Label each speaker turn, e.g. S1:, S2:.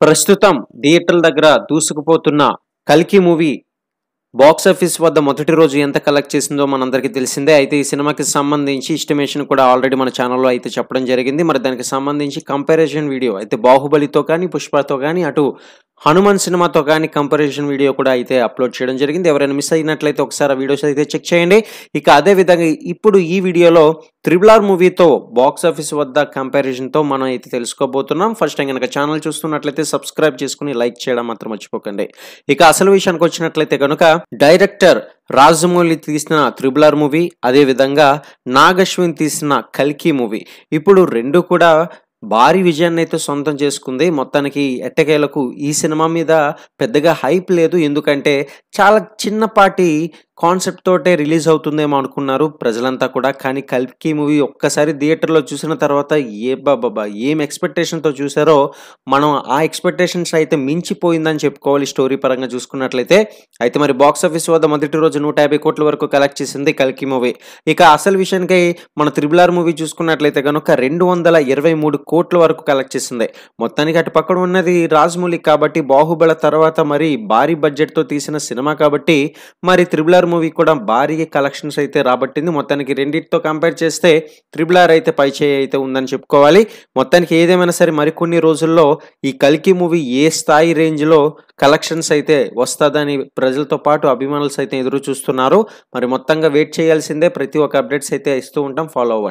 S1: ప్రస్తుతం థియేటర్ల దగ్గర దూసుకుపోతున్న 'కల్కి' మూవీ బాక్స్ ఆఫీస్ వద్ద మొదటి రోజు ఎంత కలెక్ట్ చేసిందో మనందరికీ తెలిసిందే. అయితే ఈ సినిమాకి సంబంధించి ఎస్టిమేషన్ కూడా ఆల్రెడీ మన ఛానల్‌లో అయితే చెప్పడం జరిగింది. మరి దానికి సంబంధించి కంపారిజన్ వీడియో అయితే 'బాహుబలితో' కానీ, 'పుష్పతో' కానీ, అటు 'హనుమాన్' సినిమాతో కానీ కంపారిజన్ వీడియో కూడా అయితే అప్‌లోడ్ చేయడం జరిగింది. ఎవరైనా మిస్ అయినట్లయితే ఒకసారి ఆ వీడియోస్ అయితే చెక్ చేయండి. ఇక అదే విధంగా ఇప్పుడు ఈ వీడియోలో 'త్రిబుల్ ఆర్' మూవీతో బాక్స్ ఆఫీస్ వద్ద కంపారిజన్‌తో మనం అయితే తెలుసుకోబోతున్నాం. ఫస్ట్ టైం గనక ఛానల్ చూస్తున్నట్లయితే సబ్స్క్రైబ్ చేసుకొని లైక్ చేయడం మాత్రం మర్చిపోకండి. ఇక అసలు విషయానికి వచ్చినట్లయితే గనుక డైరెక్టర్ రాజమౌళి తీసిన 'త్రిబుల్ ఆర్' మూవీ, అదే విధంగా నాగ్ అశ్విన్ తీసిన 'కల్కి' మూవీ ఇప్పుడు 2 కూడా భారీ విజయాన్నైతే సొంతం చేసుకుంది. మొత్తానికి ఎట్టకేలకు ఈ సినిమా మీద పెద్దగా హైప్ లేదు. ఎందుకంటే చాలా చిన్నపాటి కాన్సెప్ట్ తోటే రిలీజ్ అవుతుందేమో అనుకున్నారు ప్రజలంతా కూడా. కానీ 'కల్కి' మూవీ ఒక్కసారి థియేటర్‌లో చూసిన తర్వాత ఏబ్బబ్బబ్బా! ఏం ఎక్స్‌పెక్టేషన్‌తో చూసారో మనం ఆ ఎక్స్‌పెక్టేషన్స్ అయితే మించిపోయిందని చెప్పుకోవాలి స్టోరీ పరంగా చూసుకున్నట్లయితే. అయితే మరి బాక్స్ ఆఫీస్ వద్ద మొదటి రోజు 150 కోట్ల వరకు కలెక్ట్ చేసింది 'కల్కి' మూవీ. ఇక అసలు విషయానికి మన 'త్రిబుల్ ఆర్' మూవీ చూసుకున్నట్లయితే గనుక 223 కోట్ల వరకు కలెక్ట్ చేసింది. మొత్తానికి అటు పక్కన ఉన్నది రాజమౌళి కాబట్టి 'బాహుబలి' తర్వాత మరి భారీ బడ్జెట్‌తో తీసిన సినిమా కాబట్టి మరి 'త్రిబుల్ ఆర్' మూవీ కూడా భారీ కలెక్షన్స్ అయితే రాబట్టింది. మొత్తానికి రెండిటితో కంపేర్ చేస్తే 'త్రిబుల్ ఆర్' అయితే పైచేయి అయితే ఉందని చెప్పుకోవాలి. మొత్తానికి ఏదేమైనా సరే మరికొన్ని రోజుల్లో ఈ 'కల్కి' మూవీ ఏ స్థాయి రేంజ్‌లో కలెక్షన్స్ అయితే వస్తదని ప్రజలతో పాటు అభిమానులు సైతం ఎదురు చూస్తున్నారు. మరి మొత్తంగా వెయిట్ చేయాల్సిందే. ప్రతి ఒక్క అప్డేట్స్ అయితే ఇస్తూ ఉంటాం. ఫాలో అవ్వండి.